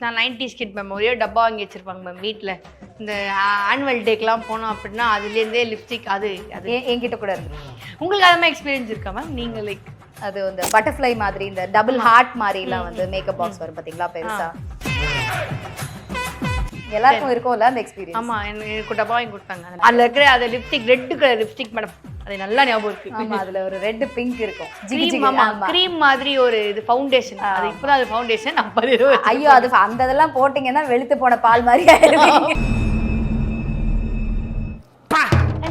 நான் 90s kit ma'am ஒரே டப்பா வாங்கி வச்சிருப்பாங்க மேம் வீட்டில். இந்த ஆனுவல் டேக்கெலாம் போனோம் அப்படின்னா அதுலேருந்தே லிப்ஸ்டிக் அது அது என்கிட்ட கூட இருக்கு. உங்களுக்கு அது மாதிரி எக்ஸ்பீரியன்ஸ் இருக்கா மேம்? நீங்கள் லைக் அது இந்த பட்டர்ஃப்ளை மாதிரி இந்த டபுள் ஹார்ட் மாதிரிலாம் வந்து மேக்கப் பாக்ஸ் வரும் பார்த்தீங்களா பெருசா, எல்லாருக்கும் இருக்கும்ல அந்த எக்ஸ்பீரியன்ஸ். ஆமாம், எனக்கு டப்பா வாங்கி கொடுத்தாங்க. அதில் இருக்கிற அது lipstick red colour lipstick madam, அது நல்லா ஞாபகம் இருக்கு. ஆமா, அதுல ஒரு ரெட் பிங்க் இருக்கும். கிரீம் மாதிரி ஒரு இது ஃபவுண்டேஷன். அது இப்போதான் அது ஃபவுண்டேஷன். ஐயோ, அது அந்த இதெல்லாம் போட்டீங்கன்னா வெளுத்து போன பால் மாதிரி ஆயிடும்.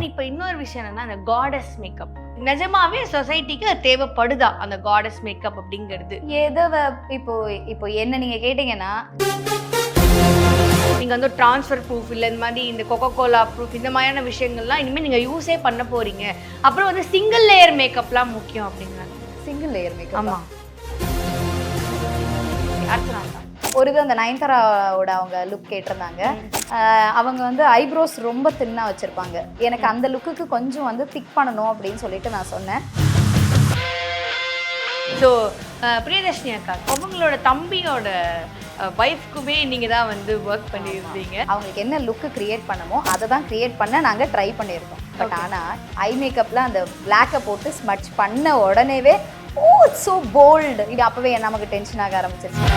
இப்போ இன்னொரு விஷயம் என்னன்னா, அந்த காடஸ் மேக்கப் நிஜமாவே சொசைட்டிக்கு தேவைப்படுதா அந்த காடஸ் மேக்கப் அப்படிங்கிறது? இப்போ என்ன நீங்க கேட்டீங்கன்னா, நீங்க வந்து ட்ரான்ஸ்ஃபர் ப்ரூஃப் இல்லை இந்த மாதிரி இந்த கொக்கோ கோலா ப்ரூஃப் இந்த மாதிரியான விஷயங்கள்லாம் இனிமேல் நீங்கள் யூஸே பண்ண போறீங்க. அப்புறம் வந்து சிங்கிள் லேயர் மேக்கப்லாம் முக்கியம் அப்படிங்கிறாங்க. Single layer makeup? ஆமாம். ஒரு இது அந்த நயன்தாராவோட அவங்க லுக் கேட்டிருந்தாங்க. அவங்க வந்து ஐப்ரோஸ் ரொம்ப தின்னாக வச்சுருப்பாங்க. எனக்கு அந்த லுக்குக்கு கொஞ்சம் வந்து திக் பண்ணணும் அப்படின்னு சொல்லிட்டு நான் சொன்னேன். ஸோ பிரியதர்ஷினி அக்கா, அவங்களோட தம்பியோட வைஃப்க்குமே நீங்கள் தான் வந்து ஒர்க் பண்ணியிருந்தீங்க. அவங்களுக்கு என்ன லுக்கு க்ரியேட் பண்ணமோ அதை தான் க்ரியேட் பண்ண நாங்கள் ட்ரை பண்ணியிருக்கோம். பட் ஆனால் ஐ மேக்கப்பில் அந்த பிளாக்கை போட்டு ஸ்மட்ச் பண்ண உடனேவே ஓ இட்ஸ் ஸோ போல்டு, இது அப்போவே நமக்கு டென்ஷன் ஆக ஆரம்பிச்சிருச்சு.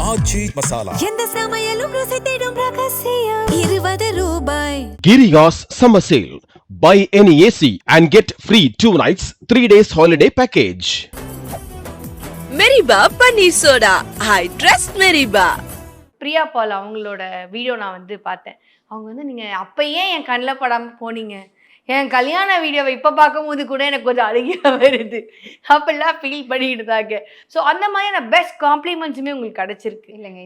ஆச்சி மசாலா எந்த சமையலும் ருசி தேடும் ரகசியம் ₹20. Giriga's summer sale. Buy any AC and get free 2 nights 3 days holiday package. மெரிபா பன்னீர் சோடா, ஐ ட்ரஸ்ட் மெரிபா. பிரியா பால் அவங்களோட வீடியோ நான் வந்து பார்த்தேன். அவங்க வந்து நீங்கள் அப்போ ஏன் என் கண்ணில் படாமல் போனீங்க, என் கல்யாண வீடியோவை இப்போ பார்க்கும்போது கூட எனக்கு கொஞ்சம் அழகியாக வருது அப்படிலாம் ஃபீல் பண்ணிட்டு தாங்க. ஸோ அந்த மாதிரியான பெஸ்ட் காம்ப்ளிமெண்ட்ஸுமே உங்களுக்கு கிடச்சிருக்கு இல்லைங்க?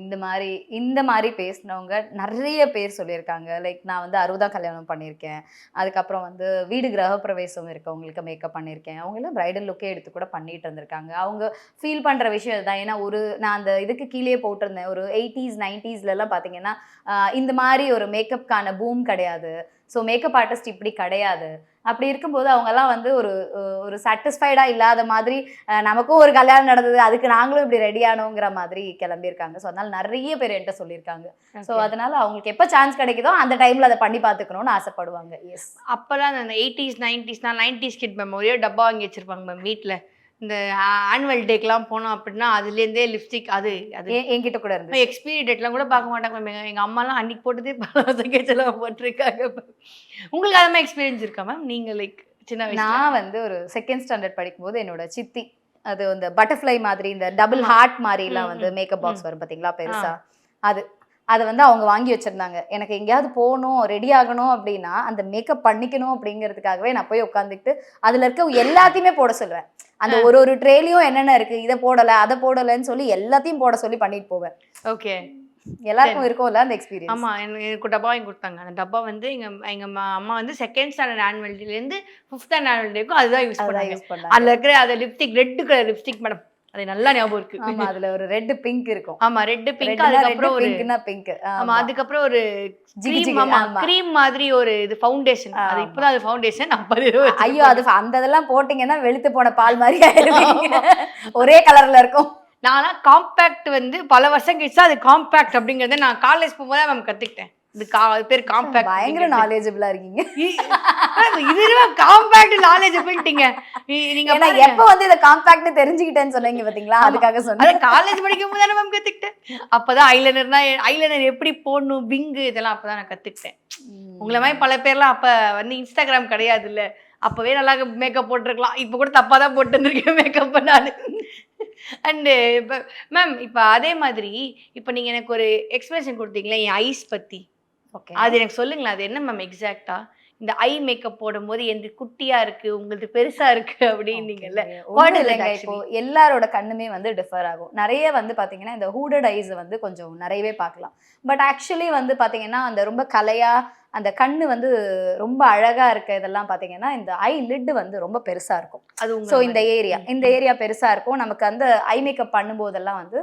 இந்த மாதிரி பேசினவங்க நிறைய பேர் சொல்லியிருக்காங்க. லைக் நான் வந்து 60 கல்யாணம் பண்ணியிருக்கேன், அதுக்கப்புறம் வந்து வீடு கிரகப்பிரவேசம் இருக்கவங்களுக்கு மேக்கப் பண்ணியிருக்கேன், அவங்களாம் பிரைடல் லுக்கே எடுத்து கூட பண்ணிட்டு இருந்திருக்காங்க. அவங்க ஃபீல் பண்ணுற விஷயம் இதுதான். ஏன்னா நான் அந்த இதுக்கு கீழே போட்டிருந்தேன், ஒரு 80s 90ஸ்லாம் பார்த்தீங்கன்னா இந்த மாதிரி ஒரு மேக்கப்கான பூம் கிடையாது. ஸோ மேக்கப் ஆர்டிஸ்ட் இப்படி கிடையாது. அப்படி இருக்கும்போது அவங்கெல்லாம் வந்து ஒரு சாட்டிஸ்ஃபைடாக இல்லாத மாதிரி, நமக்கும் ஒரு கல்யாணம் நடந்தது அதுக்கு நாங்களும் இப்படி ரெடியானோங்கிற மாதிரி கிளம்பியிருக்காங்க. ஸோ அதனால நிறைய பேர் என்கிட்ட சொல்லியிருக்காங்க. ஸோ அதனால அவங்களுக்கு எப்போ சான்ஸ் கிடைக்குதோ அந்த டைமில் அதை பண்ணி பார்த்துக்கணும்னு ஆசைப்படுவாங்க. எஸ், அப்போல்லாம் அந்த 80s 90s கிட் மேம் ஒரே டப்பா வாங்கி வச்சிருப்பாங்க மேம் வீட்டில். இந்த ஆனுவல் டேக்கெலாம் போனோம் அப்படின்னா அதுலேருந்தே லிப்ஸ்டிக் அது அது என்கிட்ட கூட இருந்து எக்ஸ்பீரி டேட்லாம் கூட பார்க்க மாட்டாங்க மேம். எங்கள் அம்மாலாம் அன்றைக்கி போட்டதே பல வருஷம் கேச்செல்லாம் போட்டிருக்காங்க. உங்களுக்கு அது மாதிரி எக்ஸ்பீரியன்ஸ் இருக்கா மேம்? நீங்கள் லைக் சின்ன வயசு? நான் வந்து ஒரு 2nd ஸ்டாண்டர்ட் படிக்கும்போது என்னோட சித்தி, அது இந்த பட்டர்ஃப்ளை மாதிரி இந்த டபுள் ஹார்ட் மாதிரிலாம் வந்து மேக்கப் பாக்ஸ் வரும் பார்த்தீங்களா பெருசா, அதை வந்து அவங்க வாங்கி வச்சுருந்தாங்க. எனக்கு எங்கேயாவது போகணும் ரெடி ஆகணும் அப்படின்னா அந்த மேக்கப் பண்ணிக்கணும் அப்படிங்கிறதுக்காகவே நான் போய் உட்காந்துக்கிட்டு அதில் இருக்க எல்லாத்தையுமே போட சொல்லுவேன். அந்த ஒரு ட்ரேலையும் என்னென்ன இருக்குது, இதை போடலை அதை போடலைன்னு சொல்லி எல்லாத்தையும் போட சொல்லி பண்ணிட்டு போவேன். ஓகே, எல்லாருக்கும் இருக்கும்ல அந்த எக்ஸ்பீரியன்ஸ். ஆமாம், எனக்கு டப்பா வாங்கி கொடுத்தாங்க. அந்த டப்பா வந்து எங்கள் அம்மா வந்து 2nd ஸ்டாண்டர்ட் ஆனுவல் டேலேருந்து 5th ஆனுவல் டேக்கும் அதுதான் யூஸ் பண்ணாங்க. அதில் இருக்கிற அந்த lipstick red colour lipstick madam, அது நல்லா ஞாபகம் இருக்கு. ஆமா, அதுல ஒரு ரெட் பிங்க் இருக்கும். ஆமா, ரெட் பிங்க், அதுக்கப்புறம் ஒரு பிங்க். ஆமா, அதுக்கப்புறம் ஒரு கிரீம் மாதிரி ஒரு இது ஃபவுண்டேஷன். அது இப்போதான் அது ஃபவுண்டேஷன். ஐயோ, அது அந்த இதெல்லாம் போட்டீங்கன்னா வெளுத்து போன பால் மாதிரி ஆயிடும். ஒரே கலர்ல இருக்கும். நான்லாம் காம்பேக்ட் வந்து பல வருஷம் கழிச்சா அது காம்பேக்ட் அப்படிங்கறத நான் காலேஜ் போகும்போது மேம் கத்துக்கிட்டேன். இது பேர் காம்பேக்ட். பயங்கர நாலேஜபிளா இருக்கீங்க. இதுவா காம்பேக்ட் நாலேஜபிள்ட்டீங்க நீங்க. நான் எப்ப வந்து இத காம்பேக்ட்னு தெரிஞ்சுக்கிட்டேன்னு சொன்னீங்க பாத்தீங்களா, அதுக்காக சொன்னேன். காலேஜ் படிக்கும் போது மேம் கத்துக்கிட்டேன். அப்பதான் ஐலைனர் எப்படி போடணும், விங் இதெல்லாம் அப்பதான் நான் கத்துக்கிட்டேன். உங்களை மாதிரி பல பேர்லாம் அப்ப வந்து இன்ஸ்டாகிராம் கிடையாது இல்ல, அப்பவே நல்லா மேக்கப் போட்டிருக்கலாம். இப்ப கூட தப்பா தான் போட்டு வந்திருக்கேன் மேக்கப் நான். அண்டு இப்போ மேம் இப்போ அதே மாதிரி இப்போ நீங்கள் எனக்கு ஒரு எக்ஸ்பிரஷன் கொடுத்தீங்களே என் ஐஸ் பற்றி, ஓகே, அது எனக்கு சொல்லுங்களேன். அது என்ன மேம் எக்ஸாக்டா? இந்த ஐ மேக்கப் போடும்போது எந்த குட்டியா இருக்கு, உங்களுக்கு பெருசா இருக்கு அப்படின்னீங்கல்ல. இப்போ எல்லாரோட கண்ணுமே வந்து டிஃபர் ஆகும். நிறைய வந்து பாத்தீங்கன்னா இந்த ஹூடட் ஐஸ் வந்து கொஞ்சம் நிறையவே பார்க்கலாம். பட் ஆக்சுவலி வந்து பாத்தீங்கன்னா அந்த ரொம்ப கலையா அந்த கண்ணு வந்து ரொம்ப அழகா இருக்க இதெல்லாம் பாத்தீங்கன்னா இந்த ஐ லிட் வந்து ரொம்ப பெருசா இருக்கும். ஸோ இந்த ஏரியா பெருசா இருக்கும். நமக்கு அந்த ஐ மேக்கப் பண்ணும்போதெல்லாம் வந்து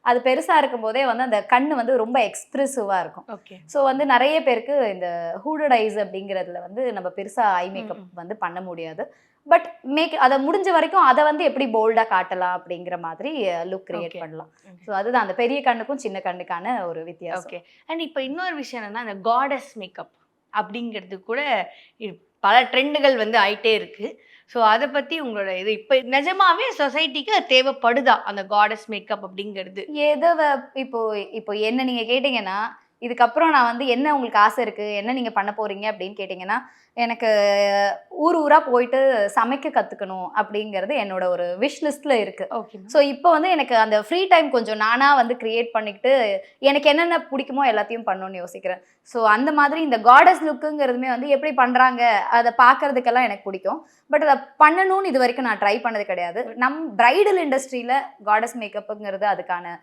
அது பெருசா இருக்கும் போதே வந்து அந்த கண்ணு வந்து ரொம்ப எக்ஸ்பிரசிவா இருக்கும். ஸோ வந்து நிறைய பேருக்கு இந்த ஹூடட் ஐஸ் அப்படிங்கிறதுல வந்து நம்ம பெருசா ஐ மேக்கப் வந்து பண்ண முடியாது. பட் அதை முடிஞ்ச வரைக்கும் அதை வந்து எப்படி போல்டாக காட்டலாம் அப்படிங்கிற மாதிரி லுக் கிரியேட் Okay. பண்ணலாம். ஸோ அதுதான் அந்த பெரிய கண்ணுக்கும் சின்ன கண்ணுக்கான ஒரு வித்தியாசம். ஓகே. அண்ட் இப்போ இன்னொரு விஷயம் என்னன்னா அந்த காடஸ் மேக்கப் அப்படிங்கிறது கூட பல ட்ரெண்டுகள் வந்து ஆயிட்டே இருக்கு. ஸோ அதை பத்தி உங்களோட இது இப்போ நிஜமாவே சொசைட்டிக்கு அது தேவைப்படுதா அந்த காடஸ் மேக்கப் அப்படிங்கிறது? இப்போ இப்போ என்ன நீங்க கேட்டீங்கன்னா, இதுக்கப்புறம் நான் வந்து என்ன உங்களுக்கு ஆசை இருக்கு, என்ன நீங்க பண்ண போறீங்க அப்படின்னு கேட்டீங்கன்னா, எனக்கு ஊர் ஊரா போயிட்டு சமைக்க கத்துக்கணும் அப்படிங்கிறது என்னோட ஒரு விஷ் லிஸ்ட்ல இருக்கு. ஓகே. ஸோ இப்போ வந்து எனக்கு அந்த ஃப்ரீ டைம் கொஞ்சம் நானா வந்து கிரியேட் பண்ணிக்கிட்டு எனக்கு என்னென்ன பிடிக்குமோ எல்லாத்தையும் பண்ணணும்னு யோசிக்கிறேன். ஸோ அந்த மாதிரி இந்த காடஸ் லுக்குங்கிறதுமே வந்து எப்படி பண்றாங்க அதை பார்க்கறதுக்கெல்லாம் எனக்கு பிடிக்கும். பட் அதை பண்ணணும்னு இது வரைக்கும் நான் ட்ரை பண்ணது கிடையாது. பிரைடல் இண்டஸ்ட்ரியில காடஸ் மேக்கப்புங்கிறது அதுக்கான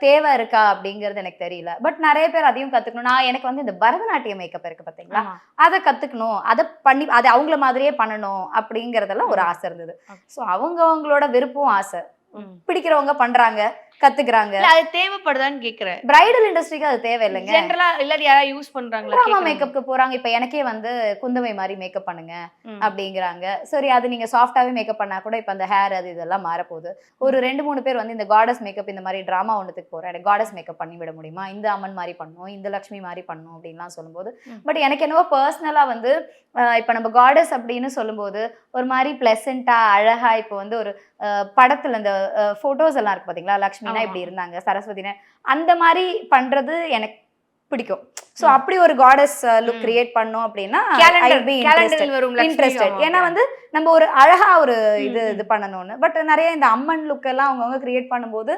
தேவை இருக்கா அப்படிங்கிறது எனக்கு தெரியல. பட் நிறைய பேர் அதையும் கத்துக்கணும். எனக்கு வந்து இந்த பரதநாட்டிய மேக்கப் இருக்கு பார்த்தீங்களா, அதை கத்துக்கணும், அதை பண்ணி அதை அவங்கள மாதிரியே பண்ணணும் அப்படிங்கறதெல்லாம் ஒரு ஆசை இருந்தது. ஸோ அவங்களோட விருப்பம் ஆசை பிடிக்கிறவங்க பண்றாங்க, கத்துக்கிறாங்க. அது தேவைப்படுதான்னு கேக்குறேன். பிரைடல் இண்டஸ்ட்ரிக்கு அது தேவை இல்லைங்க. ஜெனரலா எல்லாரும் யாராவது யூஸ் பண்றாங்களா? ட்ராமா மேக்கப்க்கு போறாங்க. இப்ப எனக்கே வந்து குந்தவை மாதிரி மேக்கப் பண்ணுங்க அப்படிங்கிறாங்க. சரி, அது நீங்க சாஃப்டாவே மேக்கப் பண்ணா கூட இப்ப அந்த ஹேர் அது இதெல்லாம் மாறப்போகுது. ஒரு 2-3 பேர் வந்து இந்த காடஸ் மேக்கப் இந்த மாதிரி டிராமா ஒன்றுத்துக்கு போறேன், எனக்கு காடஸ் மேக்கப் பண்ணி விட முடியுமா, இந்த அம்மன் மாதிரி பண்ணும், இந்த லக்ஷ்மி மாதிரி பண்ணும் அப்படின்லாம் சொல்லும்போது, பட் எனக்கு என்னவோ பர்சனலா வந்து இப்ப நம்ம காடஸ் அப்படின்னு சொல்லும்போது ஒரு மாதிரி பிளசண்டா அழகா, இப்போ வந்து ஒரு படத்துல இந்த போட்டோஸ் எல்லாம் இருக்கு பாத்தீங்களா, லக்ஷ்மினா இப்படி இருந்தாங்க, சரஸ்வதினா அந்த மாதிரி பண்றது எனக்கு பிடிக்கும். சோ அப்படி ஒரு காடஸ் லுக் கிரியேட் பண்ணோம் அப்படின்னா இன்ட்ரெஸ்டட். ஏன்னா வந்து நம்ம ஒரு அழகா ஒரு இது பண்ணணும்னு. பட் நிறைய இந்த அம்மன் லுக் எல்லாம் அவங்கவுங்க கிரியேட் பண்ணும்போது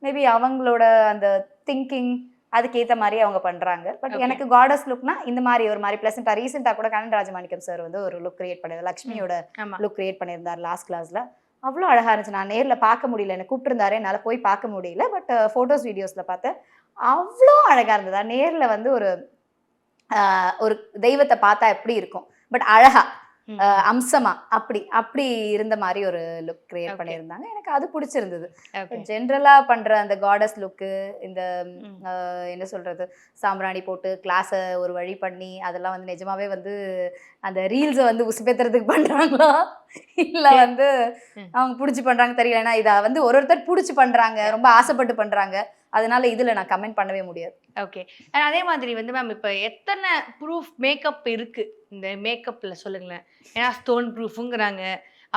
மேபி அவங்களோட அந்த திங்கிங் அதுக்கேற்ற மாதிரி அவங்க பண்றாங்க. பட் எனக்கு காடஸ் லுக்னா இந்த மாதிரி ஒரு மாதிரி பிளசண்டா. ரீசெண்டா கூட கண்ணன் ராஜமாணிக்கம் சார் வந்து ஒரு லுக் கிரியேட் பண்ணிருந்தார், லக்ஷ்மியோட லுக் கிரியேட் பண்ணியிருந்தார் லாஸ்ட் கிளாஸ்ல. அவ்வளோ அழகா இருந்துச்சு. நான் நேரில் பார்க்க முடியல, எனக்கு கூப்பிட்டுருந்தாரு, என்னால் போய் பார்க்க முடியல. பட் ஃபோட்டோஸ் வீடியோஸ்ல பார்த்தேன், அவ்வளோ அழகா இருந்ததா. நேரில் வந்து ஒரு தெய்வத்தை பார்த்தா எப்படி இருக்கும், பட் அழகா அம்சமா அப்படி இருந்த மாதிரி ஒரு லுக் கிரியேட் பண்ணியிருந்தாங்க. எனக்கு அது பிடிச்சிருந்தது. ஜென்ரலா பண்ற அந்த காடஸ் லுக்கு, இந்த என்ன சொல்றது, சாம்பிராணி போட்டு கிளாஸை ஒரு வழி பண்ணி அதெல்லாம் வந்து நிஜமாவே வந்து அந்த ரீல்ஸை வந்து உசுப்பேத்துறதுக்கு பண்றாங்களா இல்ல வந்து அவங்க பிடிச்சி பண்றாங்க தெரியல. ஏன்னா இதை வந்து ஒருத்தர் பிடிச்சி பண்றாங்க, ரொம்ப ஆசைப்பட்டு பண்றாங்க. அதனால இதுல நான் கமெண்ட் பண்ணவே முடியாது. ஓகே. அதே மாதிரி வந்து மேம் இப்போ எத்தனை ப்ரூஃப் மேக்கப் இருக்கு இந்த மேக்கப்ல சொல்லுங்களேன். ஏன்னா ஸ்டோன் ப்ரூஃபுங்கிறாங்க,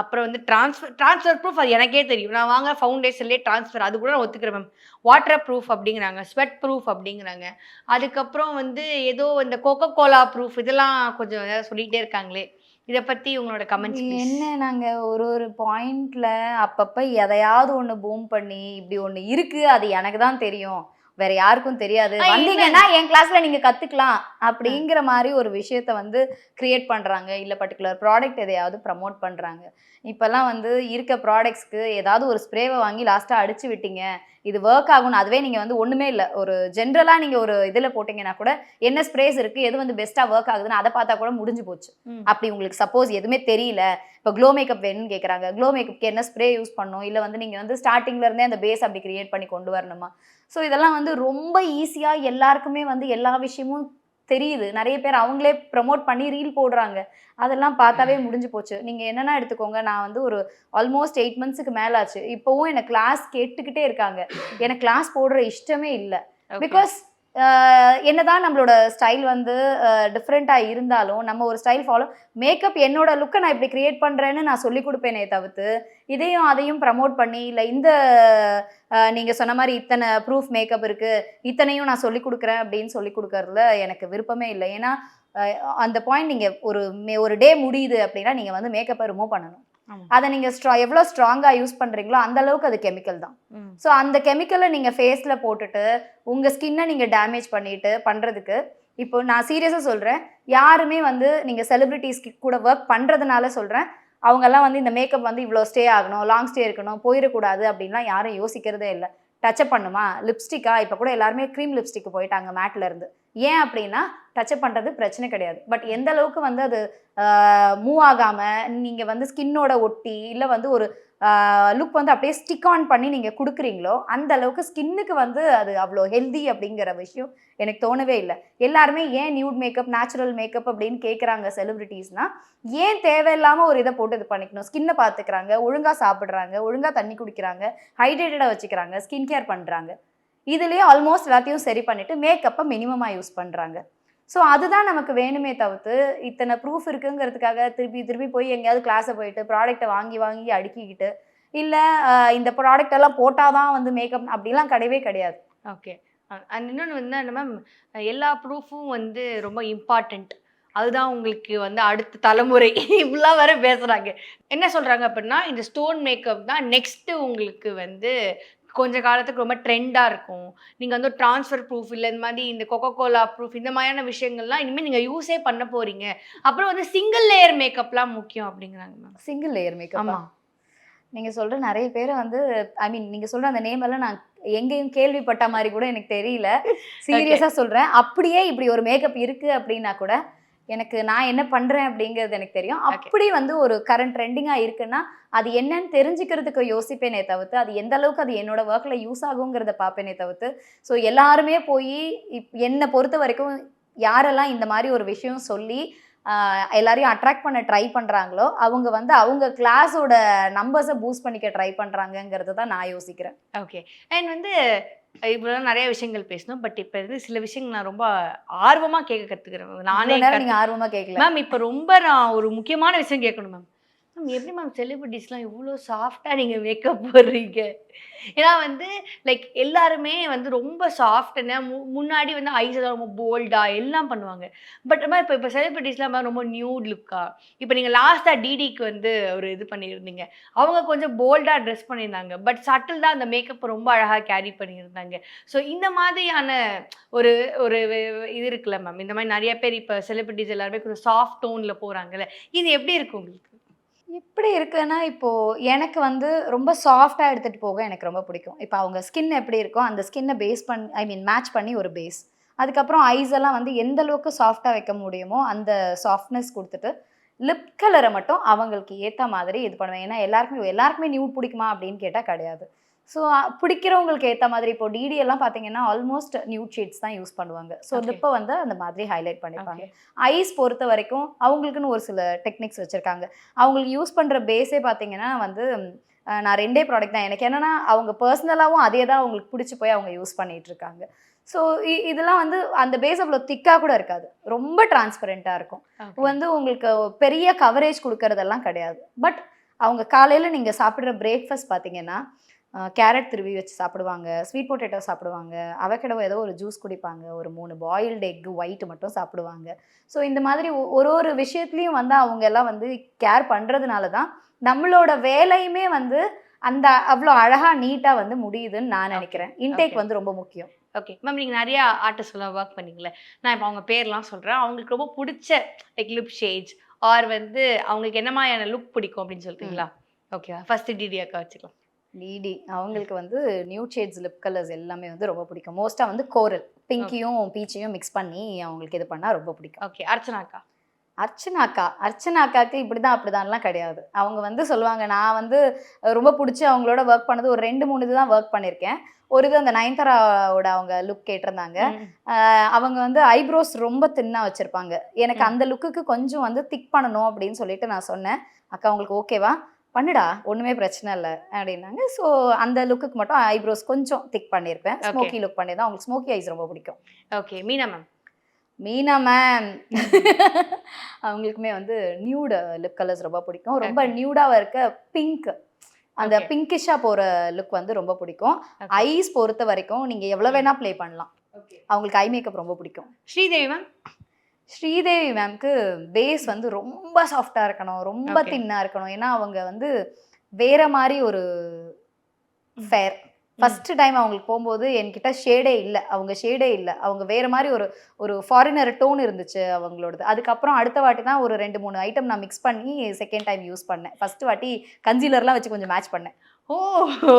அப்புறம் வந்து ட்ரான்ஸ்ஃபர் ப்ரூஃப், அது எனக்கே தெரியும். நான் வாங்க ஃபவுண்டேஷன்லேயே ட்ரான்ஸ்ஃபர், அது கூட நான் ஒத்துக்கிறேன் மேம். வாட்டர் ப்ரூஃப் அப்படிங்கிறாங்க, ஸ்வெட் ப்ரூஃப் அப்படிங்கிறாங்க. அதுக்கப்புறம் வந்து ஏதோ இந்த கோகோ கோலா ப்ரூஃப், இதெல்லாம் கொஞ்சம் ஏதாவது சொல்லிகிட்டே இருக்காங்களே, இதை பற்றி உங்களோட கமெண்ட்ஸ் என்ன? நாங்கள் ஒரு பாயிண்ட்ல அப்பப்போ எதையாவது ஒன்று பூம் பண்ணி இப்படி ஒன்று இருக்கு, அது எனக்கு தான் தெரியும், வேற யாருக்கும் தெரியாது, வந்தீங்கன்னா என் கிளாஸ்ல நீங்க கத்துக்கலாம் அப்படிங்கிற மாதிரி ஒரு விஷயத்த வந்து கிரியேட் பண்றாங்க. இல்ல பர்டிகுலர் ப்ராடக்ட் எதையாவது ப்ரமோட் பண்றாங்க. இப்பெல்லாம் வந்து இருக்க ப்ராடக்ட்ஸ்க்கு ஏதாவது ஒரு ஸ்ப்ரேவை வாங்கி லாஸ்டா அடிச்சு விட்டீங்க, இது ஒர்க் ஆகும்னு, அதுவே நீங்க வந்து ஒண்ணுமே இல்லை, ஒரு ஜென்ரலா நீங்க ஒரு இதுல போட்டீங்கன்னா கூட என்ன ஸ்ப்ரேஸ் இருக்கு, எது வந்து பெஸ்டா ஒர்க் ஆகுதுன்னு அதை பார்த்தா கூட முடிஞ்சு போச்சு. அப்படி உங்களுக்கு சப்போஸ் எதுவுமே தெரியல, இப்போ க்ளோ மேக்கப் வேணும்னு கேட்குறாங்க, க்ளோ மேக்கப்க்கு என்ன ஸ்ப்ரே யூஸ் பண்ணணும், இல்லை வந்து நீங்கள் வந்து ஸ்டார்டிங்ல இருந்தே அந்த பேஸ் அப்படி கிரியேட் பண்ணி கொண்டு வரணுமா. ஸோ இதெல்லாம் வந்து ரொம்ப ஈஸியாக எல்லாருக்குமே வந்து எல்லா விஷயமும் தெரியுது. நிறைய பேர் அவங்களே ப்ரமோட் பண்ணி ரீல் போடுறாங்க, அதெல்லாம் பார்த்தாவே முடிஞ்சு போச்சு. நீங்கள் என்னென்னா எடுத்துக்கோங்க, நான் வந்து ஒரு ஆல்மோஸ்ட் 8 months மேலே ஆச்சு, இப்போவும் எனக்கு கிளாஸ் கேட்டுக்கிட்டே இருக்காங்க. எனக்கு கிளாஸ் போடுற இஷ்டமே இல்லை. பிகாஸ் என்னதான் நம்மளோட ஸ்டைல் வந்து டிஃப்ரெண்ட்டாக இருந்தாலும் நம்ம ஒரு ஸ்டைல் ஃபாலோ, மேக்கப் என்னோட லுக்கை நான் இப்படி கிரியேட் பண்ணுறேன்னு நான் சொல்லி கொடுப்பேனே தவிர்த்து இதையும் அதையும் ப்ரமோட் பண்ணி, இல்லை இந்த நீங்கள் சொன்ன மாதிரி இத்தனை ப்ரூஃப் மேக்கப் இருக்குது இத்தனையும் நான் சொல்லி கொடுக்குறேன் அப்படின்னு சொல்லி கொடுக்கறதுல எனக்கு விருப்பமே இல்லை. ஏன்னா அந்த பாயிண்ட் நீங்கள் ஒரு டே முடியுது அப்படின்னா நீங்கள் வந்து மேக்கப்பை ரிமூவ் பண்ணணும். அதை நீங்கள் எவ்வளோ ஸ்ட்ராங்காக யூஸ் பண்ணுறீங்களோ அந்த அளவுக்கு அது கெமிக்கல் தான். ஸோ அந்த கெமிக்கலை நீங்கள் ஃபேஸில் போட்டுட்டு உங்கள் ஸ்கின்னை நீங்கள் டேமேஜ் பண்ணிட்டு பண்ணுறதுக்கு, இப்போ நான் சீரியஸாக சொல்கிறேன், யாருமே வந்து நீங்கள் செலிப்ரிட்டிஸ்க்கு கூட ஒர்க் பண்ணுறதுனால சொல்கிறேன், அவங்கெல்லாம் வந்து இந்த மேக்கப் வந்து இவ்வளோ ஸ்டே ஆகணும், லாங் ஸ்டே இருக்கணும், போயிடக்கூடாது அப்படின்லாம் யாரும் யோசிக்கிறதே இல்லை. டச்சப் பண்ணுமா, லிப்ஸ்டிக்கா, இப்போ கூட எல்லாருமே க்ரீம் லிப்ஸ்டிக் போயிட்டாங்க மேட்ல இருந்து. ஏன் அப்படின்னா டச்சப் பண்ணுறது பிரச்சனை கிடையாது, பட் எந்த அளவுக்கு வந்து அது மூவ் ஆகாமல் நீங்கள் வந்து ஸ்கின்னோட ஒட்டி, இல்லை வந்து ஒரு லுக் வந்து அப்படியே ஸ்டிக் ஆன் பண்ணி நீங்கள் கொடுக்குறீங்களோ அந்த அளவுக்கு ஸ்கின்னுக்கு வந்து அது அவ்வளோ ஹெல்தி அப்படிங்கிற விஷயம் எனக்கு தோணவே இல்லை. எல்லாருமே ஏன் நியூட் மேக்கப் நேச்சுரல் மேக்கப் அப்படின்னு கேட்குறாங்க செலிபிரிட்டிஸ்னா, ஏன் தேவையில்லாமல் ஒரு இதை போட்டு இது பண்ணிக்கணும்? ஸ்கின்னை பார்த்துக்கிறாங்க, ஒழுங்காக சாப்பிட்றாங்க, ஒழுங்காக தண்ணி குடிக்கிறாங்க, ஹைட்ரேட்டடாக வச்சுக்கிறாங்க, ஸ்கின் கேர் பண்ணுறாங்க. இதுலேயே ஆல்மோஸ்ட் எல்லாத்தையும் சரி பண்ணிவிட்டு மேக்கப்பை மினிமமாக யூஸ் பண்ணுறாங்க. ஸோ அதுதான் நமக்கு வேணுமே தவிர்த்து இத்தனை ப்ரூஃப் இருக்குங்கிறதுக்காக திருப்பி திருப்பி போய் எங்கேயாவது கிளாஸை போயிட்டு ப்ராடக்ட்டை வாங்கி வாங்கி அடுக்கிக்கிட்டு, இல்லை இந்த ப்ராடக்ட் எல்லாம் போட்டால் தான் வந்து மேக்கப் அப்படிலாம் கிடையவே கிடையாது. ஓகே. அண்ட் இன்னொன்று வந்து என்ன மேம், எல்லா ப்ரூஃபும் வந்து ரொம்ப இம்பார்ட்டண்ட். அதுதான் உங்களுக்கு வந்து அடுத்த தலைமுறை இப்படிலாம் வேற பேசுகிறாங்க. என்ன சொல்கிறாங்க அப்படின்னா, இந்த ஸ்டோன் மேக்கப் தான் நெக்ஸ்ட்டு உங்களுக்கு வந்து கொஞ்ச காலத்துக்கு ரொம்ப ட்ரெண்டாக இருக்கும். நீங்கள் வந்து ட்ரான்ஸ்ஃபர் ப்ரூஃப் இல்லை இந்த மாதிரி இந்த கொக்கோ கோலா ப்ரூஃப் இந்த மாதிரியான விஷயங்கள்லாம் இனிமேல் நீங்கள் யூஸே பண்ண போகிறீங்க. அப்புறம் வந்து சிங்கிள் லேயர் மேக்கப்லாம் முக்கியம் அப்படிங்கிறாங்க மேம். Single layer makeup. ஆமாம். நீங்கள் சொல்கிற நிறைய பேரை வந்து ஐ மீன் நீங்கள் சொல்கிற அந்த நேம் எல்லாம் நான் எங்கேயும் கேள்விப்பட்ட மாதிரி கூட எனக்கு தெரியல. சீரியஸாக சொல்கிறேன். அப்படியே இப்படி ஒரு மேக்கப் இருக்குது அப்படின்னா கூட எனக்கு நான் என்ன பண்ணுறேன் அப்படிங்கிறது எனக்கு தெரியும். அப்படி வந்து ஒரு கரண்ட் ட்ரெண்டிங்காக இருக்குன்னா அது என்னன்னு தெரிஞ்சுக்கிறதுக்கு யோசிப்பேனே தவிர்த்து, அது எந்த அளவுக்கு அது என்னோட ஒர்க்கில் யூஸ் ஆகுங்கிறத பார்ப்பேனே தவிர்த்து, ஸோ எல்லாருமே போய் என்னை பொறுத்த வரைக்கும் யாரெல்லாம் இந்த மாதிரி ஒரு விஷயம் சொல்லி எல்லாரையும் அட்ராக்ட் பண்ண ட்ரை பண்ணுறாங்களோ அவங்க வந்து அவங்க கிளாஸோட நம்பர்ஸை பூஸ்ட் பண்ணிக்க ட்ரை பண்ணுறாங்கங்கிறது தான் நான் யோசிக்கிறேன். ஓகே. அண்ட் வந்து இப்போலாம் நிறைய விஷயங்கள் பேசணும். பட் இப்போ வந்து சில விஷயங்கள் நான் ரொம்ப ஆர்வமாக கேட்க கற்றுக்கிறேன். நானே நீங்கள் ஆர்வமாக கேட்கல மேம். இப்போ ரொம்ப நான் ஒரு முக்கியமான விஷயம் கேட்கணும் மேம். மேம் எப்படி மேம் செலிபிரிட்டிஸ்லாம் இவ்வளோ சாஃப்டாக நீங்கள் மேக்கப் போடுறீங்க? ஏன்னா வந்து லைக் எல்லாருமே வந்து ரொம்ப சாஃப்ட்னா முன்னாடி வந்து ஐஸ் ரொம்ப போல்டாக எல்லாம் பண்ணுவாங்க. பட் இப்போ செலிபிரிட்டிஸ்லாம் ரொம்ப நியூட் லுக்கா. இப்போ நீங்கள் லாஸ்ட்டாக டிடிக்கு வந்து ஒரு இது பண்ணியிருந்தீங்க. அவங்க கொஞ்சம் போல்டாக ட்ரெஸ் பண்ணியிருந்தாங்க. பட் சட்டில் தான் அந்த மேக்கப் ரொம்ப அழகாக கேரி பண்ணியிருந்தாங்க. ஸோ இந்த மாதிரியான ஒரு ஒரு இது இருக்குல்ல மேம். இந்த மாதிரி நிறைய பேர் இப்போ செலிபிரிட்டிஸ் எல்லாருமே கொஞ்சம் சாஃப்ட் டோனில் போகிறாங்கல்ல, இது எப்படி இருக்கு உங்களுக்கு? எப்படி இருக்குன்னா, இப்போது எனக்கு வந்து ரொம்ப சாஃப்டாக எடுத்துகிட்டு போக எனக்கு ரொம்ப பிடிக்கும். இப்போ அவங்க ஸ்கின் எப்படி இருக்கோ அந்த ஸ்கின்னை பேஸ் ஐ மீன் மேட்ச் பண்ணி ஒரு பேஸ். அதுக்கப்புறம் ஐஸ் எல்லாம் வந்து எந்த அளவுக்கு சாஃப்டாக வைக்க முடியுமோ அந்த சாஃப்ட்னஸ் கொடுத்துட்டு லிப் கலரை மட்டும் அவங்களுக்கு ஏற்ற மாதிரி இது பண்ணுவேன். ஏன்னா எல்லாருக்குமே நியூட் பிடிக்குமா அப்படின்னு கேட்டால் கிடையாது. ஸோ பிடிக்கிறவங்களுக்கு ஏற்ற மாதிரி இப்போ டிடி எல்லாம் பார்த்தீங்கன்னா ஆல்மோஸ்ட் நியூட் ஷேட்ஸ் தான் யூஸ் பண்ணுவாங்க. ஸோ லிப்பை வந்து அந்த மாதிரி ஹைலைட் பண்ணிப்பாங்க. ஐஸ் பொறுத்த வரைக்கும் அவங்களுக்குன்னு ஒரு சில டெக்னிக்ஸ் வச்சுருக்காங்க. அவங்களுக்கு யூஸ் பண்ணுற பேஸே பார்த்தீங்கன்னா வந்து நான் 2 ப்ராடக்ட் தான். எனக்கு என்னென்னா அவங்க பர்சனலாகவும் அதே தான் அவங்களுக்கு பிடிச்சி போய் அவங்க யூஸ் பண்ணிகிட்ருக்காங்க. ஸோ இதெல்லாம் வந்து அந்த பேஸ் அவ்வளோ திக்காக கூட இருக்காது, ரொம்ப டிரான்ஸ்பரண்ட்டாக இருக்கும். வந்து உங்களுக்கு பெரிய கவரேஜ் கொடுக்கறதெல்லாம் கிடையாது. பட் அவங்க காலையில் நீங்கள் சாப்பிட்ற பிரேக்ஃபாஸ்ட் பார்த்தீங்கன்னா கேரட் திருவி வச்சு சாப்பிடுவாங்க, ஸ்வீட் பொட்டேட்டோ சாப்பிடுவாங்க, அவகேடோ ஏதோ ஒரு ஜூஸ் குடிப்பாங்க, ஒரு 3 பாயில்டு எக்கு ஒயிட் மட்டும் சாப்பிடுவாங்க. ஸோ இந்த மாதிரி ஒரு விஷயத்துலையும் வந்து அவங்க எல்லாம் வந்து கேர் பண்ணுறதுனால தான் நம்மளோட வேலையுமே வந்து அந்த அவ்வளோ அழகாக நீட்டாக வந்து முடியுதுன்னு நான் நினைக்கிறேன். இன்டேக் வந்து ரொம்ப முக்கியம். Okay ma'am. நீங்கள் நிறையா ஆர்டிஸ்ட்லாம் ஒர்க் பண்ணிங்களே, நான் இப்போ அவங்க பேர்லாம் சொல்கிறேன். அவங்களுக்கு ரொம்ப பிடிச்ச லைக் லிப் ஷேட்ஸ் ஆர் வந்து அவங்களுக்கு என்ன மாதிரியான லுக் பிடிக்கும் அப்படின்னு சொல்கிறீங்களா? ஓகே, ஃபர்ஸ்ட் டிடி அக்கா வச்சுக்கலாம். டிடி அவங்களுக்கு வந்து நியூட் ஷேட்ஸ் லிப் கலர்ஸ் எல்லாமே வந்து ரொம்ப பிடிக்கும். மோஸ்ட்டாக வந்து கோரல் பிங்கையும் பீச்சையும் மிக்ஸ் பண்ணி அவங்களுக்கு இது பண்ணால் ரொம்ப பிடிக்கும். ஓகே. அர்ச்சனாக்கா? அர்ச்சனாக்காக்கு இப்படி தான் அப்படிதான்லாம் கிடையாது. அவங்க வந்து சொல்லுவாங்க, நான் வந்து ரொம்ப பிடிச்சி அவங்களோட ஒர்க் பண்ணது ஒரு 2-3 இது தான் ஒர்க் பண்ணியிருக்கேன். ஒரு இது அந்த நயன்தாராவோட அவங்க லுக் கேட்டிருந்தாங்க. அவங்க வந்து ஐப்ரோஸ் ரொம்ப தின்னாக வச்சுருப்பாங்க. எனக்கு அந்த லுக்குக்கு கொஞ்சம் வந்து திக் பண்ணணும் அப்படின்னு சொல்லிட்டு நான் சொன்னேன். அக்கா உங்களுக்கு ஓகேவா? பண்ணுடா, ஒன்றுமே பிரச்சனை இல்லை அப்படின்னாங்க. ஸோ அந்த லுக்குக்கு மட்டும் ஐப்ரோஸ் கொஞ்சம் திக் பண்ணியிருப்பேன். ஸ்மோக்கி லுக் பண்ணியிருந்தேன். அவங்களுக்கு ஸ்மோக்கி ஐஸ் ரொம்ப பிடிக்கும். Okay. Meena ma'am? Meena ma'am அவங்களுக்குமே வந்து நியூடு லிப் கலர்ஸ் ரொம்ப பிடிக்கும். ரொம்ப நியூடாக இருக்க பிங்க், அந்த பிங்கிஷாக போகிற லுக் வந்து ரொம்ப பிடிக்கும். ஐஸ் பொறுத்த வரைக்கும் நீங்கள் எவ்வளோ வேணால் ப்ளே பண்ணலாம். அவங்களுக்கு ஐ மேக்கப் ரொம்ப பிடிக்கும். ஸ்ரீதேவி மேம்? ஸ்ரீதேவி மேம்க்கு பேஸ் வந்து ரொம்ப சாஃப்டாக இருக்கணும், ரொம்ப தின்னாக இருக்கணும். ஏன்னா அவங்க வந்து வேற மாதிரி ஒரு ஃபேர். ஃபஸ்ட்டு டைம் அவங்களுக்கு போகும்போது என்கிட்ட ஷேடே இல்லை, அவங்க வேறு மாதிரி ஒரு ஃபாரினர் டோன் இருந்துச்சு அவங்களோடது. அதுக்கப்புறம் அடுத்த வாட்டி தான் ஒரு 2-3 ஐட்டம் நான் மிக்ஸ் பண்ணி செகண்ட் டைம் யூஸ் பண்ணேன். ஃபஸ்ட்டு வாட்டி கன்சீலர்லாம் வச்சு கொஞ்சம் மேட்ச் பண்ணேன். ஓ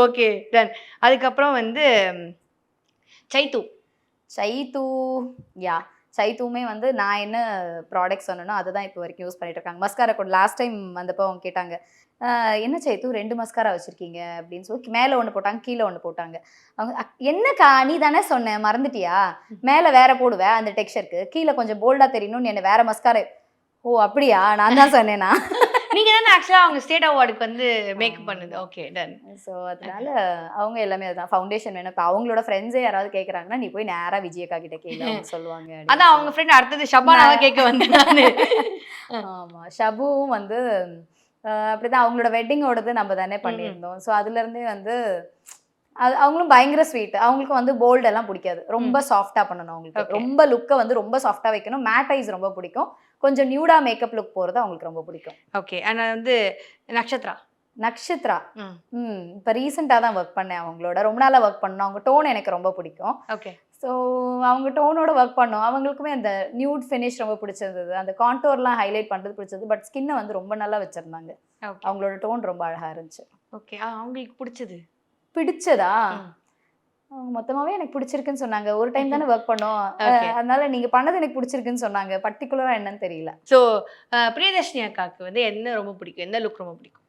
ஓகே டன். அதுக்கப்புறம் வந்து சைத்து சைத்துவுமே வந்து நான் என்ன ப்ராடக்ட் சொன்னனோ அதை தான் இப்போ வரைக்கும் யூஸ் பண்ணிட்டு இருக்காங்க. மஸ்காரா கூட லாஸ்ட் டைம் வந்தப்போ அவங்க கேட்டாங்க, என்ன சேத்து 2 மஸ்காரா வச்சிருக்கீங்க அப்படின்னு சொல்லி மேலே ஒன்று போட்டாங்க, கீழே ஒன்று போட்டாங்க. அவங்க என்னக்கா நீ தானே சொன்ன மறந்துட்டியா, மேலே வேற போடுவேன் அந்த டெக்ஸ்சருக்கு, கீழே கொஞ்சம் போல்டாக தெரியணும்னு என்ன வேற மஸ்காரா. ஓ அப்படியா, நான் தான் சொன்னேனா. நீங்க தானே ஆக்சுவலா அவங்க ஸ்டேட் அவார்டுக்கு வந்து மேக்கப் பண்ணுது. Okay done. ஸோ அதனால அவங்க எல்லாமே அதுதான் ஃபவுண்டேஷன் வேணும். இப்போ அவங்களோட ஃப்ரெண்ட்ஸே யாராவது கேட்குறாங்கன்னா நீ போய் நேரா விஜயக்கா கிட்ட கேளு அவங்க சொல்லுவாங்க. அதான் அவங்க ஃப்ரெண்ட் அடுத்தது ஷபானாவை கேட்க வந்தேன் நானு. ஆமா, ஷபுவும் வந்து அப்படிதான் அவங்களோட வெட்டிங்கோடது நம்ம தானே பண்ணியிருந்தோம். ஸோ அதுல இருந்தே வந்து அது அவங்களும் பயங்கர ஸ்வீட். அவங்களுக்கு வந்து போல்ட் எல்லாம் பிடிக்காது, ரொம்ப சாஃப்டா பண்ணணும் அவங்களுக்கு. ரொம்ப லுக்கை வந்து ரொம்ப சாஃப்டா வைக்கணும். மேட் ஐஸ் ரொம்ப பிடிக்கும். கொஞ்சம் நியூடா மேக்கப் லுக் போறது அவங்களுக்கு ரொம்ப பிடிக்கும். ஓகே. ஆனா வந்து நக்ஷத்ரா இப்போ ரீசெண்டாக தான் ஒர்க் பண்ணேன் அவங்களோட. ரொம்ப நாளாக ஒர்க் பண்ணோம். அவங்க டோன் எனக்கு ரொம்ப பிடிக்கும். ஓகே. ஸோ அவங்க டோனோட ஒர்க் பண்ணோம். அவங்களுக்குமே அந்த நியூட் ஃபினிஷ் ரொம்ப பிடிச்சிருந்தது, அந்த கான்டோர்லாம் ஹைலைட் பண்ணுறது பிடிச்சது. பட் ஸ்கின்னை வந்து ரொம்ப நல்லா வச்சிருந்தாங்க. அவங்களோட டோன் ரொம்ப அழகாக இருந்துச்சு. ஓகே. அவங்களுக்கு பிடிச்சதா மொத்தமாவே எனக்கு பிடிச்சிருக்குன்னு சொன்னாங்க. ஒரு டைம் தானே ஒர்க் பண்ணோம், அதனால நீங்க பண்ணது எனக்கு பிடிச்சிருக்குன்னு சொன்னாங்க. பர்டிகுலரா என்னன்னு தெரியல. ஸோ பிரியதர்ஷினி அக்காவுக்கு வந்து என்ன ரொம்ப பிடிக்கும், என்ன லுக் ரொம்ப பிடிக்கும்?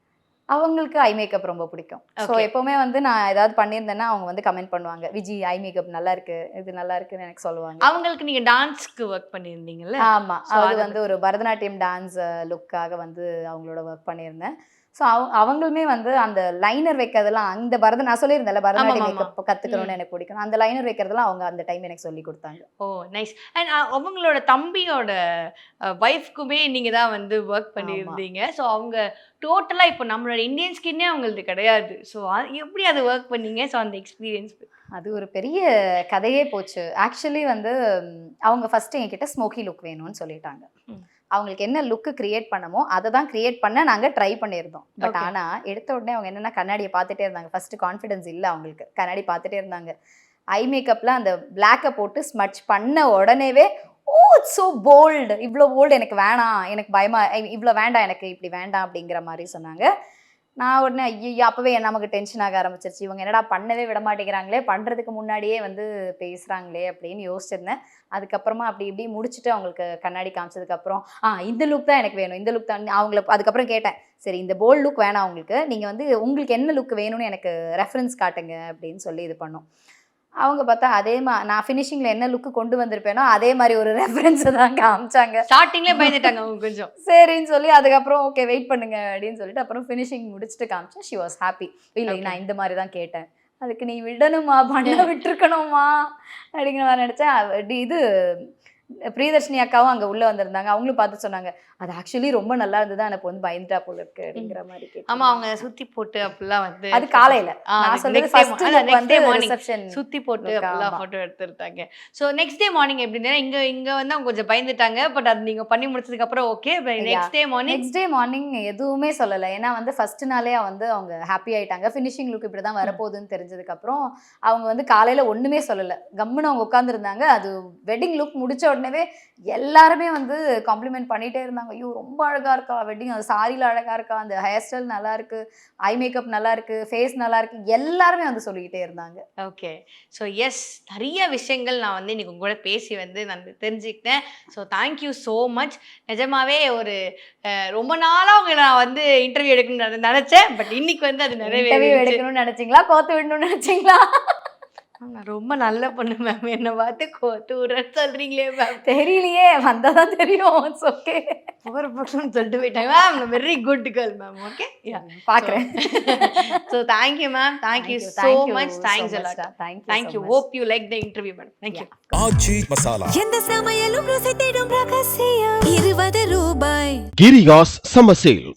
அவங்களுக்கு ஐ மேக்கப் ரொம்ப பிடிக்கும். ஸோ எப்பவுமே வந்து நான் ஏதாவது பண்ணியிருந்தேன்னா அவங்க வந்து கமெண்ட் பண்ணுவாங்க, விஜி ஐ மேக்கப் நல்லா இருக்கு, இது நல்லா இருக்குன்னு எனக்கு சொல்லுவாங்க. அவங்களுக்கு நீங்க டான்ஸ்க்கு ஒர்க் பண்ணியிருந்தீங்கல்ல? ஆமா, அது வந்து ஒரு பரதநாட்டியம் டான்ஸ் லுக்காக வந்து அவங்களோட ஒர்க் பண்ணியிருந்தேன். ஸோ அவங்களுமே வந்து அந்த லைனர் வைக்கிறதெல்லாம் அந்த நான் சொல்லியிருந்தேன்ல பரதநாட்டியம் மேக்கப் கற்றுக்கணும்னு எனக்கு பிடிக்கும். அந்த லைனர் வைக்கிறதெல்லாம் அவங்க அந்த டைம் எனக்கு சொல்லி கொடுத்தாங்க. ஓ நைஸ். அண்ட் அவங்களோட தம்பியோட ஒய்ஃப்க்குமே நீங்கள் தான் வந்து ஒர்க் பண்ணியிருந்தீங்க. ஸோ அவங்க டோட்டலாக இப்போ நம்மளோட இந்தியன் ஸ்கின்னே அவங்களுக்கு கிடையாது. ஸோ எப்படி அதை ஒர்க் பண்ணீங்க? ஸோ அந்த எக்ஸ்பீரியன்ஸ் அது ஒரு பெரிய கதையே போச்சு. ஆக்சுவலி வந்து அவங்க ஃபஸ்ட்டு என்கிட்ட ஸ்மோக்கி லுக் வேணும்னு சொல்லிட்டாங்க. அவங்களுக்கு என்ன லுக்கு கிரியேட் பண்ணமோ அதை தான் கிரியேட் பண்ண நாங்கள் ட்ரை பண்ணியிருந்தோம். பட் ஆனால் எடுத்த உடனே அவங்க என்னென்னா கண்ணாடியை பார்த்துட்டே இருந்தாங்க. ஃபஸ்ட்டு கான்ஃபிடென்ஸ் இல்லை அவங்களுக்கு, கண்ணாடி பார்த்துட்டே இருந்தாங்க. ஐ மேக்கப்பில் அந்த பிளாக்கை போட்டு ஸ்மட்ச் பண்ண உடனேவே ஓ இட்ஸ் ஸோ போல்டு, இவ்வளோ போல்டு எனக்கு வேணாம், எனக்கு பயமாக, இவ்வளோ வேண்டாம், எனக்கு இப்படி வேண்டாம் அப்படிங்கிற மாதிரி சொன்னாங்க. நான் உடனே ஐயோ அப்போவே நமக்கு டென்ஷன் ஆக ஆரம்பிச்சிருச்சு. இவங்க என்னடா பண்ணவே விட மாட்டேங்கிறாங்களே, பண்ணுறதுக்கு முன்னாடியே வந்து பேசுகிறாங்களே அப்படின்னு யோசிச்சிருந்தேன். அதுக்கப்புறமா அப்படி இப்படி முடிச்சுட்டு அவங்களுக்கு கண்ணாடி காமிச்சதுக்கப்புறம் இந்த லுக் தான் எனக்கு வேணும், இந்த லுக் தான். அவங்கள அதுக்கப்புறம் கேட்டேன், சரி இந்த போல்ட் லுக் வேணாம் உங்களுக்கு, நீங்கள் வந்து உங்களுக்கு என்ன லுக் வேணும்னு எனக்கு ரெஃபரன்ஸ் காட்டுங்க அப்படின்னு சொல்லி இது பண்ணோம். அவங்க பார்த்தா அதே நான் ஃபினிஷிங்கில் என்ன லுக்கு கொண்டு வந்திருப்பேனோ அதே மாதிரி ஒரு ரெஃபரன்ஸை தான் காமிச்சாங்க. ஸ்டார்டிங்லேயே பயந்துட்டாங்க அவங்க கொஞ்சம். சரின்னு சொல்லி அதுக்கப்புறம் ஓகே வெயிட் பண்ணுங்க அப்படின்னு சொல்லிட்டு அப்புறம் ஃபினிஷிங் முடிச்சுட்டு காமிச்சேன். She was happy. இல்லை நான் இந்த மாதிரி தான் கேட்டேன், அதுக்கு நீ விடணுமா, பண்ண விட்டுருக்கணுமா அப்படிங்கிற மாதிரி நினச்சேன். இது பிரியதர்ஷினி அக்காவும் அங்கே உள்ளே வந்திருந்தாங்க. அவங்களும் பார்த்து சொன்னாங்க, அது ஆக்சுவலி ரொம்ப நல்லா இருந்தது, எனக்கு வந்து பயந்துட்டா போல இருக்கு அப்படிங்கிற மாதிரி. ஆமா, அவங்க சுத்தி போட்டு அப்படிலாம் வந்து அது காலையில நான் சொல்றது ஃபர்ஸ்ட் வந்து ரிசெப்ஷன் சுத்தி போட்டு அப்படிலாம் போட்டோ எடுத்துட்டாங்க. சோ நெக்ஸ்ட் டே மார்னிங் எப்படின்னா இங்க வந்து அவங்க கொஞ்சம் பயந்துட்டாங்க. பட் அது நீங்க பண்ணி முடிச்சதுக்கு அப்புறம் ஓகே. நெக்ஸ்ட் டே மார்னிங் எதுவுமே சொல்லல. ஏன்னா வந்து ஃபர்ஸ்ட் நாளே வந்து அவங்க ஹாப்பி ஆயிட்டாங்க. ஃபினிஷிங் லுக் இப்படிதான் வரப்போகுதுன்னு தெரிஞ்சதுக்கு அப்புறம் அவங்க வந்து காலையில ஒண்ணுமே சொல்லல, கம்முன்னு அவங்க உட்காந்துருந்தாங்க. அது வெட்டிங் லுக் முடிச்ச உடனே எல்லாருமே வந்து காம்ப்ளிமெண்ட் பண்ணிட்டே இருந்தாங்க. ஐயோ ரொம்ப அழகா இருக்கா வெட்டிங், அந்த சாரியில் அழகா இருக்கா, அந்த ஹேர் ஸ்டைல் நல்லா இருக்கு, ஐ மேக்கப் நல்லா இருக்கு, ஃபேஸ் நல்லா இருக்கு, எல்லாருமே வந்து சொல்லிக்கிட்டே இருந்தாங்க. ஓகே. ஸோ எஸ், நிறைய விஷயங்கள் நான் வந்து இன்னைக்கு உங்க கூட பேசி வந்து நான் தெரிஞ்சுக்கிட்டேன். So thank you so much. நிஜமாவே ஒரு ரொம்ப நாளாக உங்களை நான் வந்து இன்டர்வியூ எடுக்கணும்னு நினைச்சேன். பட் இன்னைக்கு வந்து அது எடுக்கணும்னு நினைச்சிங்களா, கோத்து விடணும்னு நினைச்சிங்களா? நான் ரொம்ப நல்ல பொண்ணு மேம், என்ன பார்த்து கோத்து விடுறேன்னு சொல்றீங்களே மேம். தெரியலையே, வந்தாதான் தெரியும். இட்ஸ் ஓகே, ஒரு பக்கம் சொல்லிட்டு போயிட்டாங்க ma'am. Very good girl ma'am. Okay, பார்க்குறேன். So thank you ma'am, thank you so much. Thanks a lot. Thank you. Hope you like the interview madam. Thank you. ஆச்சி மசாலா, எந்த சமையலும் ருசி தேடும் ரகசியம் ₹20. Giriya's Summer Sale.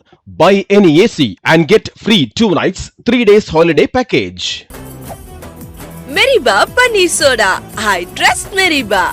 Buy any AC and get free 2 nights, 3 days holiday package. Meriba Paneer Soda. I trust Meriba.